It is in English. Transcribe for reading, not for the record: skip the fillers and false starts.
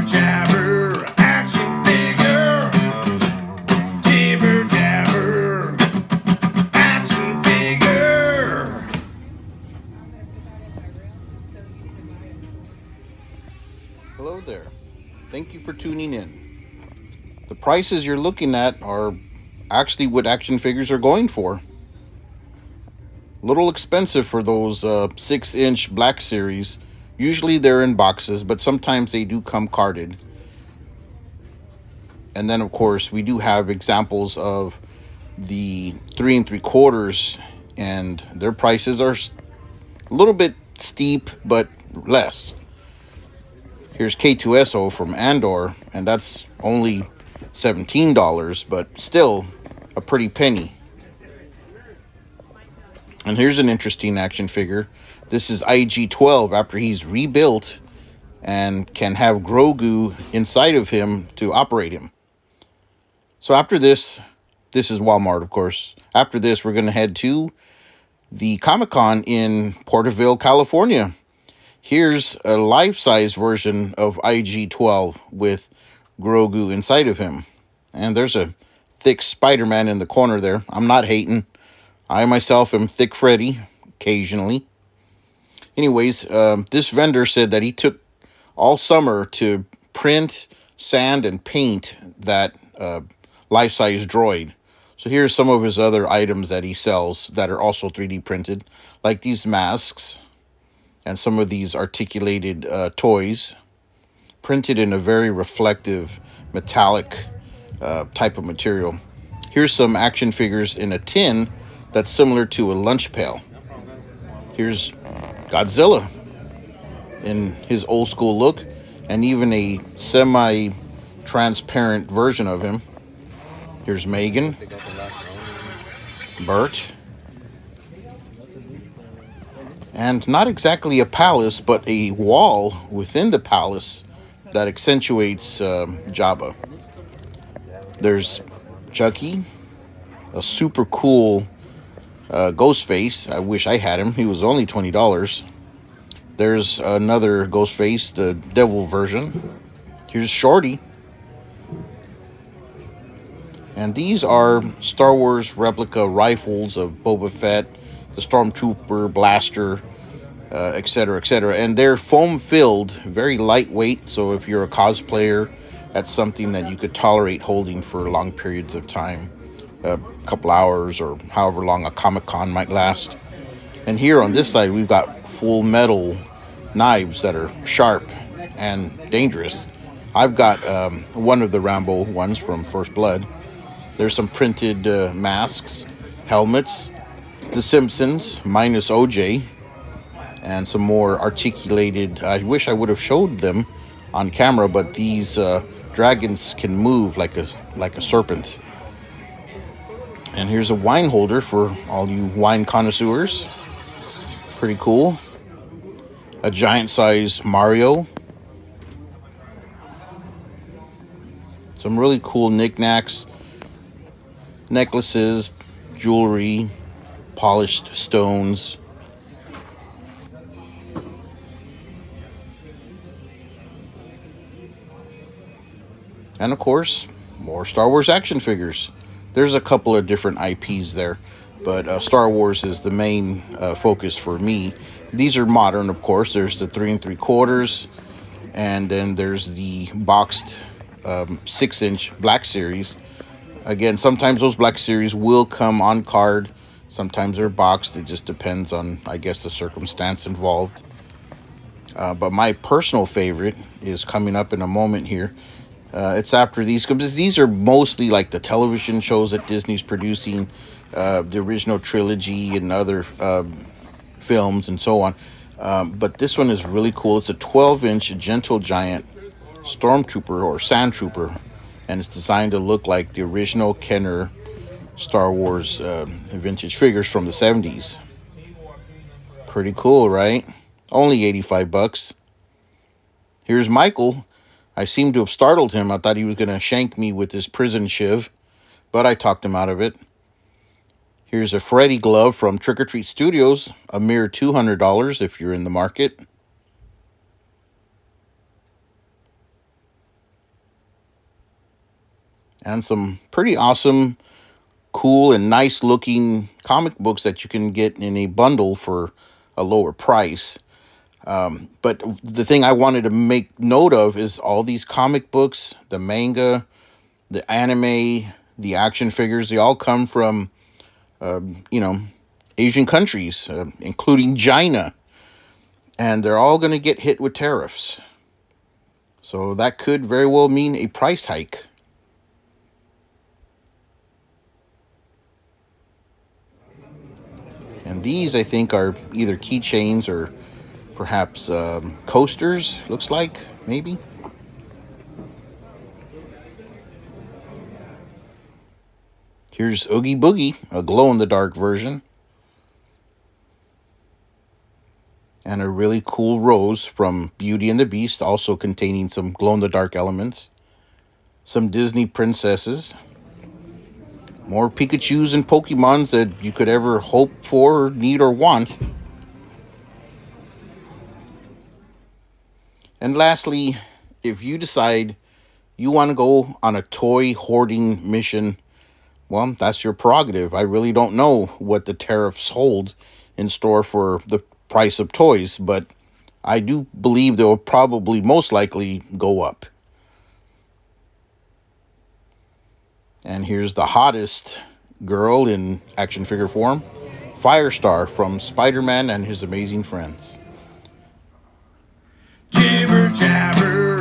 jabber, action figure. Jibber jabber, action figure. Hello there. Thank you for tuning in. The prices you're looking at are actually what action figures are going for. A little expensive for those 6-inch Black Series. Usually they're in boxes, but sometimes they do come carded. And then, of course, we do have examples of the 3 3/4, and their prices are a little bit steep, but less. Here's K2SO from Andor, and that's only $17, but still a pretty penny. And here's an interesting action figure. This is IG-12 after he's rebuilt and can have Grogu inside of him to operate him. So after this is Walmart, of course. After this, we're going to head to the Comic-Con in Porterville, California. Here's a life-size version of IG-12 with Grogu inside of him. And there's a thick Spider-Man in the corner there. I'm not hating. I myself am Thick Freddy, occasionally. Anyways, this vendor said that he took all summer to print, sand, and paint that life-size droid. So here's some of his other items that he sells that are also 3D printed, like these masks and some of these articulated toys, printed in a very reflective metallic type of material. Here's some action figures in a tin that's similar to a lunch pail. Here's Godzilla in his old school look, and even a semi-transparent version of him. Here's Megan, Bert, and not exactly a palace, but a wall within the palace that accentuates Jabba. There's Chucky, a super cool Ghostface. I wish I had him. He was only $20. There's another Ghostface, the devil version. Here's Shorty. And these are Star Wars replica rifles of Boba Fett, the Stormtrooper blaster, etc., etc. And they're foam-filled, very lightweight, so if you're a cosplayer, that's something that you could tolerate holding for long periods of time, a couple hours or however long a Comic-Con might last. And here on this side, we've got full metal knives that are sharp and dangerous. I've got one of the Rambo ones from First Blood. There's some printed masks, helmets, The Simpsons, minus OJ, and some more articulated. I wish I would have showed them on camera, but these dragons can move like a serpent. And here's a wine holder for all you wine connoisseurs. Pretty cool. A giant size Mario. Some really cool knickknacks, necklaces, jewelry, polished stones. And of course, more Star Wars action figures. There's a couple of different IPs there, but Star Wars is the main focus for me. These are modern, of course. There's the 3 3/4, and then there's the boxed 6-inch Black Series. Again, sometimes those Black Series will come on card. Sometimes they're boxed. It just depends on, I guess, the circumstance involved. But my personal favorite is coming up in a moment here. It's after these, because these are mostly like the television shows that Disney's producing, the original trilogy and other films and so on. But this one is really cool. It's a 12-inch Gentle Giant Stormtrooper or Sand Trooper, and it's designed to look like the original Kenner Star Wars vintage figures from the 70s. Pretty cool, right? Only $85. Here's Michael. I seem to have startled him. I thought he was going to shank me with his prison shiv, but I talked him out of it. Here's a Freddy glove from Trick or Treat Studios, a mere $200 if you're in the market. and some pretty awesome, cool, and nice looking comic books that you can get in a bundle for a lower price. But the thing I wanted to make note of is all these comic books, the manga, the anime, the action figures, they all come from, you know, Asian countries, including China. And they're all going to get hit with tariffs. So that could very well mean a price hike. And these, I think, are either keychains or perhaps coasters, looks like, maybe. Here's Oogie Boogie, a glow-in-the-dark version. And a really cool rose from Beauty and the Beast, also containing some glow-in-the-dark elements. Some Disney princesses. More Pikachus and Pokemons that you could ever hope for, need, or want. And lastly, if you decide you want to go on a toy hoarding mission, well, that's your prerogative. I really don't know what the tariffs hold in store for the price of toys, but I do believe they'll probably most likely go up. And here's the hottest girl in action figure form, Firestar from Spider-Man and His Amazing Friends. Jibber jabber.